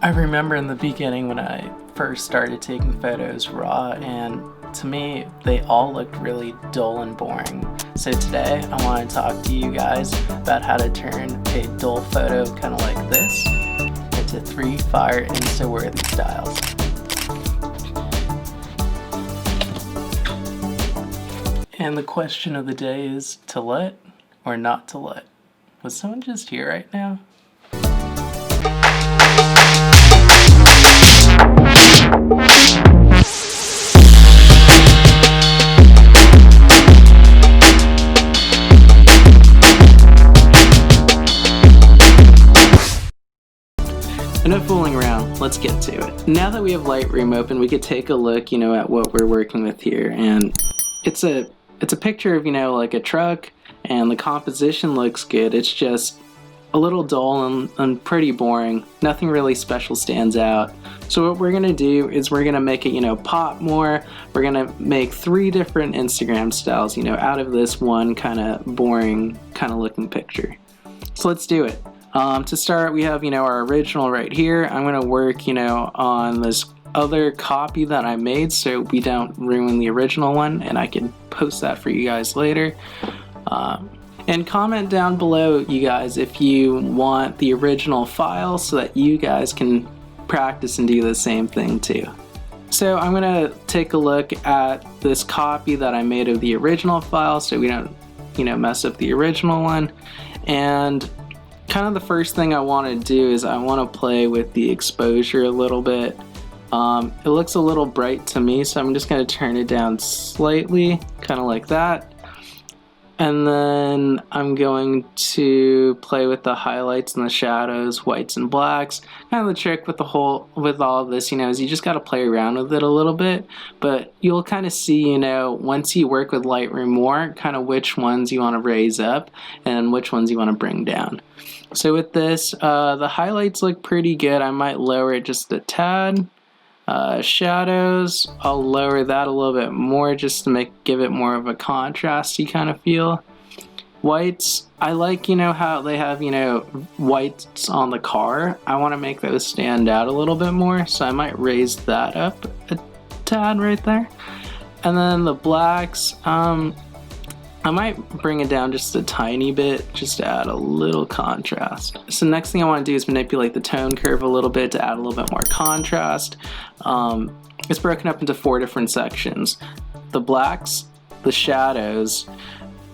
I remember in the beginning when I first started taking photos raw, and to me they all looked really dull and boring. So today I want to talk to you guys about how to turn a dull photo kind of like this into 3 fire Insta-worthy styles. And the question of the day is to let or not to let. Was someone just here right now? Enough fooling around, let's get to it. Now that we have Lightroom open, we could take a look, at what we're working with here. And it's a picture of, like a truck, and the composition looks good. It's just a little dull and pretty boring. Nothing really special stands out. So what we're gonna do is we're gonna make it, pop more. We're gonna make 3 different Instagram styles, out of this one kind of boring kind of looking picture. So let's do it. To start, we have, our original right here. I'm gonna work, on this other copy that I made so we don't ruin the original one, and I can post that for you guys later. And comment down below, you guys, if you want the original file so that you guys can practice and do the same thing too. So I'm gonna take a look at this copy that I made of the original file so we don't, mess up the original one. And kind of the first thing I want to do is I want to play with the exposure a little bit. It looks a little bright to me, so I'm just going to turn it down slightly, kind of like that. And then I'm going to play with the highlights and the shadows, whites and blacks. Kind of the trick with all of this, is you just got to play around with it a little bit. But you'll kind of see, once you work with Lightroom more, kind of which ones you want to raise up and which ones you want to bring down. So with this, the highlights look pretty good. I might lower it just a tad. Shadows, I'll lower that a little bit more just to give it more of a contrasty kind of feel. Whites, I like, how they have, whites on the car. I want to make those stand out a little bit more, so I might raise that up a tad right there. And then the blacks, I might bring it down just a tiny bit just to add a little contrast. So next thing I want to do is manipulate the tone curve a little bit to add a little bit more contrast. It's broken up into 4 different sections. The blacks, the shadows,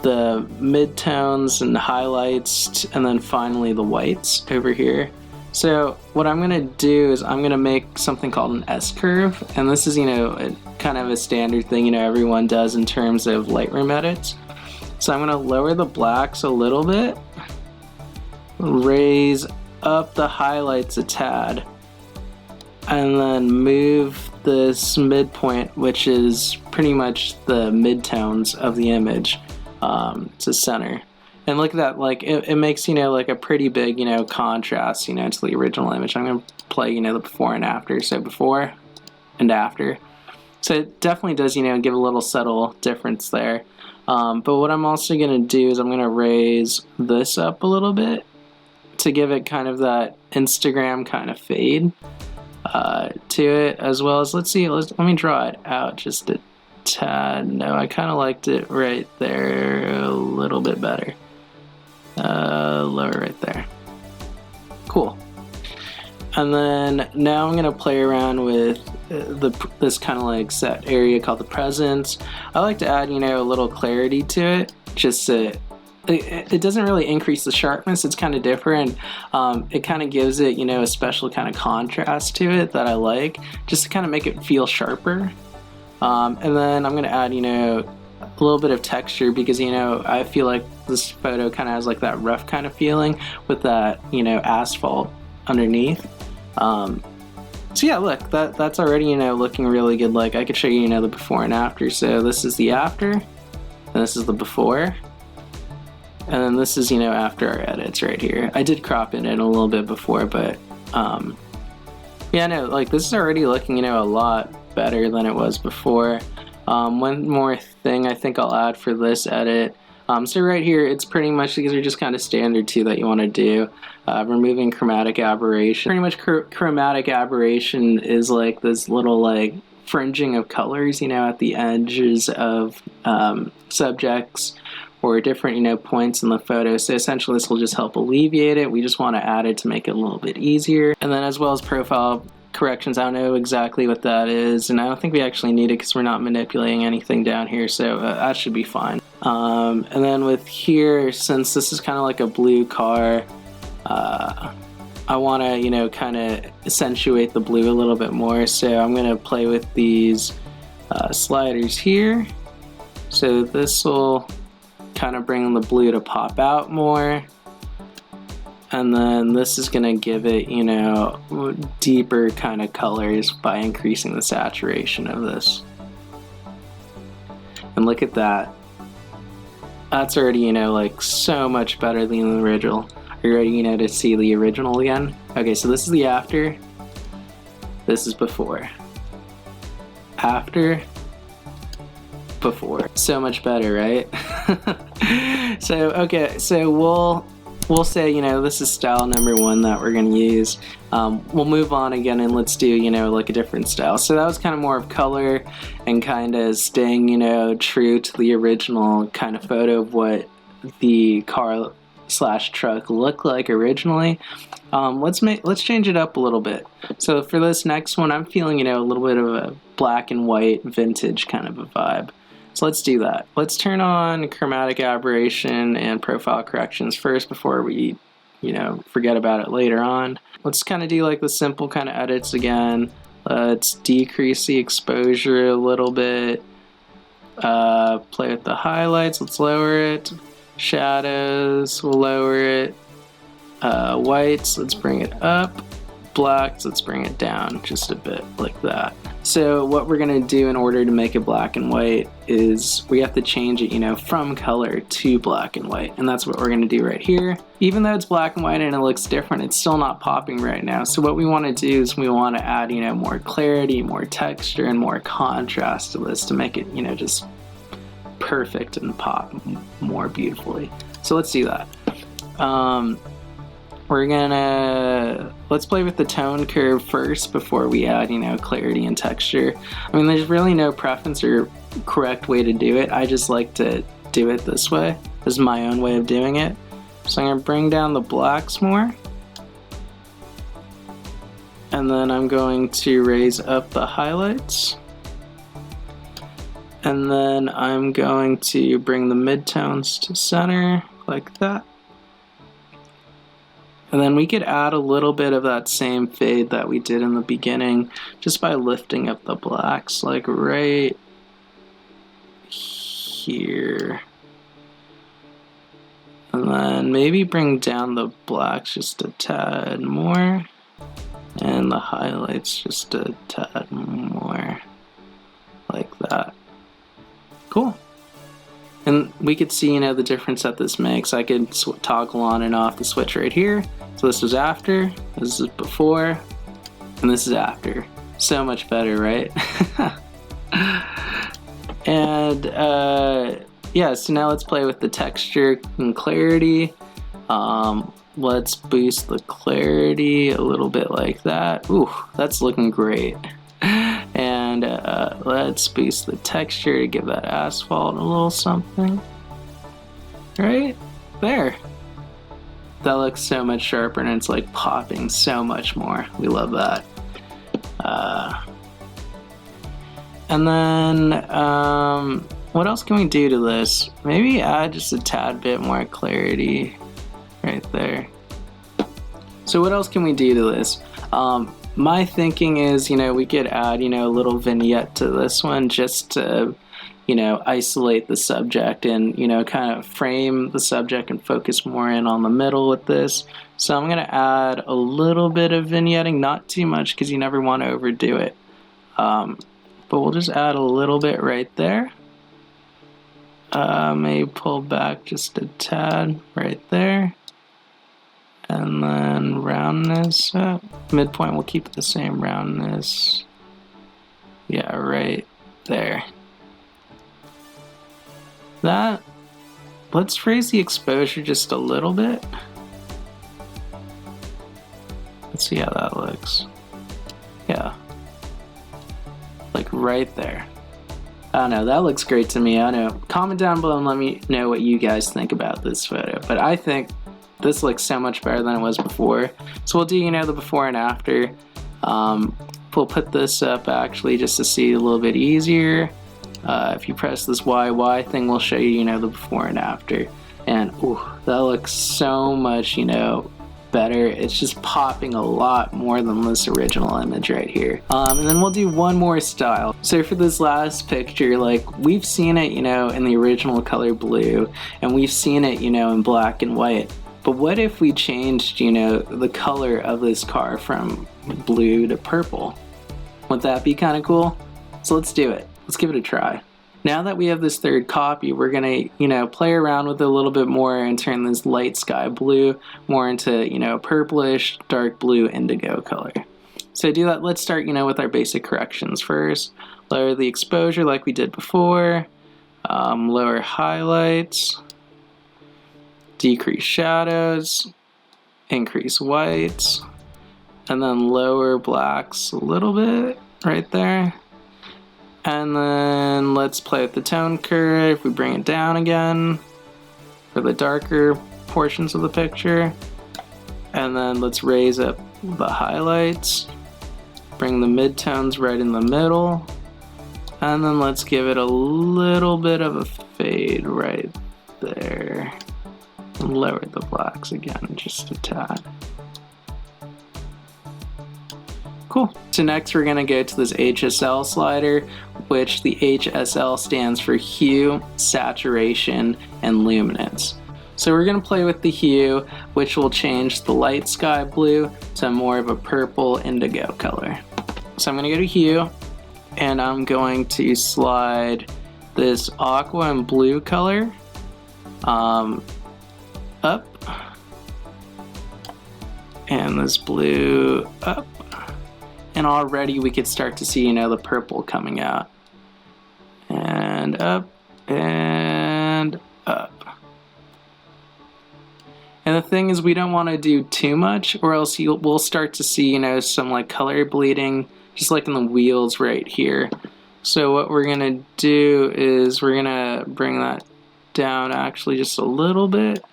the midtones and the highlights, and then finally the whites over here. So what I'm going to do is I'm going to make something called an S-curve, and this is, kind of a standard thing, everyone does in terms of Lightroom edits. So I'm going to lower the blacks a little bit, raise up the highlights a tad, and then move this midpoint, which is pretty much the midtones of the image, to center. And look at that, it makes, like a pretty big, contrast, to the original image. I'm going to play, the before and after. So before and after. So it definitely does, give a little subtle difference there. But what I'm also going to do is I'm going to raise this up a little bit to give it kind of that Instagram kind of fade to it, as well as, let me draw it out just a tad. No, I kind of liked it right there a little bit better. Lower right there. Cool. And then now I'm going to play around with this kind of set area called the presence. I like to add, a little clarity to it. Just it doesn't really increase the sharpness. It's kind of different. It kind of gives it, a special kind of contrast to it that I like, just to kind of make it feel sharper. And then I'm going to add, a little bit of texture because, I feel like this photo kind of has that rough kind of feeling with that, asphalt underneath. So yeah, look, that's already, looking really good. I could show you, the before and after. So this is the after, and this is the before, and then this is, after our edits right here. I did crop it in a little bit before, but yeah, no, this is already looking, a lot better than it was before. One more thing I think I'll add for this edit, So right here, it's pretty much, these are just kind of standard too that you want to do. Removing chromatic aberration. Pretty much chromatic aberration is like this little like fringing of colors, you know, at the edges of subjects or different, you know, points in the photo. So essentially this will just help alleviate it. We just want to add it to make it a little bit easier. And then as well as profile corrections, I don't know exactly what that is, and I don't think we actually need it because we're not manipulating anything down here, so that should be fine. And then with here, since this is kind of like a blue car, I want to, you know, kind of accentuate the blue a little bit more, so I'm going to play with these sliders here. So this will kind of bring the blue to pop out more. And then this is going to give it, you know, deeper kind of colors by increasing the saturation of this. And look at that. That's already, you know, like so much better than the original. Are you ready, you know, to see the original again? Okay, so this is the after. This is before. After. Before. So much better, right? So, okay, so we'll say, you know, this is style number 1 that we're going to use. We'll move on again and let's do, you know, like a different style. So that was kind of more of color and kind of staying, you know, true to the original kind of photo of what the car slash truck looked like originally. Let's change it up a little bit. So for this next one, I'm feeling, you know, a little bit of a black and white vintage kind of a vibe. So let's do that. Let's turn on chromatic aberration and profile corrections first before we, you know, forget about it later on. Let's kind of do like the simple kind of edits again. Let's decrease the exposure a little bit. Play with the highlights. Let's lower it. Shadows, we'll lower it. Whites, let's bring it up. Blacks, let's bring it down just a bit like that. So what we're going to do in order to make it black and white is we have to change it, you know, from color to black and white. And that's what we're going to do right here. Even though it's black and white and it looks different, it's still not popping right now. So what we want to do is we want to add, you know, more clarity, more texture, and more contrast to this to make it, you know, just perfect and pop more beautifully. So let's do that. We're gonna, let's play with the tone curve first before we add, you know, clarity and texture. I mean, there's really no preference or correct way to do it. I just like to do it this way. This is my own way of doing it. So I'm gonna bring down the blacks more. And then I'm going to raise up the highlights. And then I'm going to bring the midtones to center like that. And then we could add a little bit of that same fade that we did in the beginning just by lifting up the blacks, like right here. And then maybe bring down the blacks just a tad more. And the highlights just a tad more. Like that. Cool. And we could see, you know, the difference that this makes. I could toggle on and off the switch right here. So this was after, this is before, and this is after. So much better, right? And yeah, so now let's play with the texture and clarity. Let's boost the clarity a little bit like that. Ooh, that's looking great. And let's boost the texture to give that asphalt a little something. Right there. That looks so much sharper and it's like popping so much more. We love that. And then what else can we do to this? Maybe add just a tad bit more clarity right there. So what else can we do to this? My thinking is, you know, we could add, you know, a little vignette to this one just to, you know, isolate the subject and, you know, kind of frame the subject and focus more in on the middle with this. So I'm going to add a little bit of vignetting, not too much because you never want to overdo it. But we'll just add a little bit right there. Maybe pull back just a tad right there. And then roundness up. Midpoint, we'll keep the same roundness. Yeah, right there. That. let's raise the exposure just a little bit. Let's see how that looks. Yeah. Like right there. I don't know, that looks great to me. I don't know. Comment down below and let me know what you guys think about this photo. But I think this looks so much better than it was before. So we'll do, you know, the before and after. We'll put this up actually just to see a little bit easier. If you press this YY thing, we'll show you, you know, the before and after. And ooh, that looks so much, you know, better. It's just popping a lot more than this original image right here. And then we'll do one more style. So for this last picture, like we've seen it, you know, in the original color blue, and we've seen it, you know, in black and white. But what if we changed, you know, the color of this car from blue to purple? Wouldn't that be kind of cool? So let's do it. Let's give it a try. Now that we have this third copy, we're gonna, you know, play around with it a little bit more and turn this light sky blue more into, you know, purplish, dark blue, indigo color. So to do that, let's start, you know, with our basic corrections first. Lower the exposure like we did before. Lower highlights. Decrease shadows. Increase whites. And then lower blacks a little bit right there. And then let's play with the tone curve. We bring it down again for the darker portions of the picture. And then let's raise up the highlights. Bring the midtones right in the middle. And then let's give it a little bit of a fade right there. And lower the blacks again, just a tad. Cool. So next we're gonna go to this HSL slider, which the HSL stands for hue, saturation, and luminance. So we're gonna play with the hue, which will change the light sky blue to more of a purple indigo color. So I'm gonna go to hue, and I'm going to slide this aqua and blue color up, and this blue up. And already we could start to see, you know, the purple coming out. And up, and up. And the thing is, we don't want to do too much, or else we'll start to see, you know, some like color bleeding, just like in the wheels right here. So what we're gonna do is we're gonna bring that down actually just a little bit.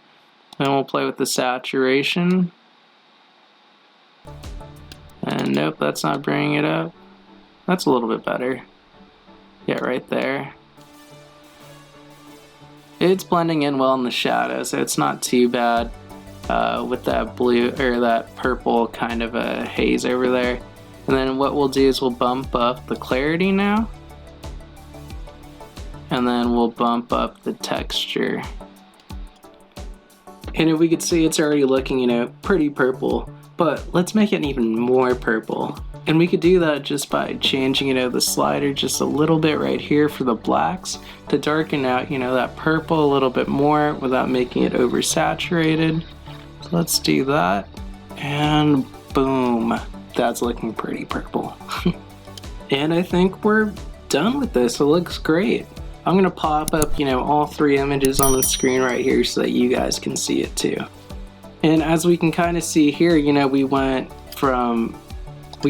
And we'll play with the saturation. And nope, that's not bringing it up. That's a little bit better. Yeah, right there. It's blending in well in the shadow, so it's not too bad with that blue or that purple kind of a haze over there. And then what we'll do is we'll bump up the clarity now. And then we'll bump up the texture. And if we could see, it's already looking, you know, pretty purple. But let's make it even more purple. And we could do that just by changing, you know, the slider just a little bit right here for the blacks to darken out, you know, that purple a little bit more without making it oversaturated. So let's do that. And boom, that's looking pretty purple. And I think we're done with this. It looks great. I'm gonna pop up, you know, all three images on the screen right here so that you guys can see it too. And as we can kind of see here, you know, we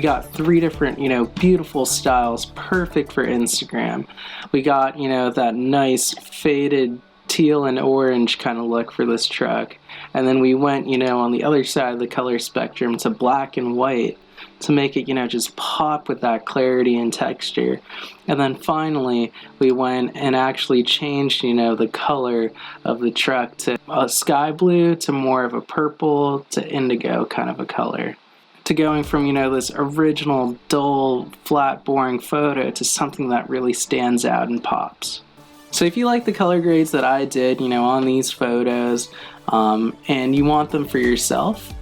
got three different, you know, beautiful styles, perfect for Instagram. We got, you know, that nice faded teal and orange kind of look for this truck. And then we went, you know, on the other side of the color spectrum to black and white to make it, you know, just pop with that clarity and texture. And then finally, we went and actually changed, you know, the color of the truck to a sky blue to more of a purple to indigo kind of a color. To going from, you know, this original dull, flat, boring photo to something that really stands out and pops. So if you like the color grades that I did, you know, on these photos, and you want them for yourself,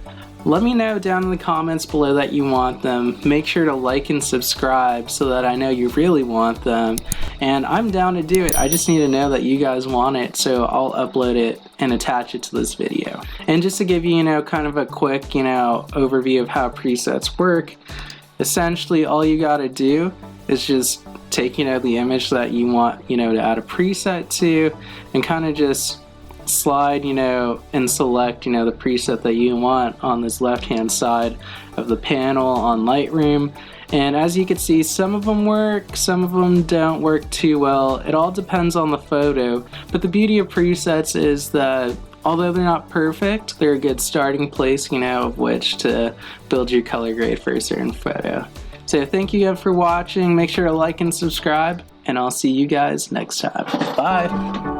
let me know down in the comments below that you want them. Make sure to like and subscribe so that I know you really want them. And I'm down to do it. I just need to know that you guys want it, so I'll upload it and attach it to this video. And just to give you, you know, kind of a quick, you know, overview of how presets work, essentially all you gotta do is just take, you know, the image that you want, you know, to add a preset to and kind of just slide, and select, the preset that you want on this left-hand side of the panel on Lightroom. And as you can see, some of them work, some of them don't work too well. It all depends on the photo. But the beauty of presets is that although they're not perfect, they're a good starting place, of which to build your color grade for a certain photo. So thank you again for watching. Make sure to like and subscribe, and I'll see you guys next time. Bye.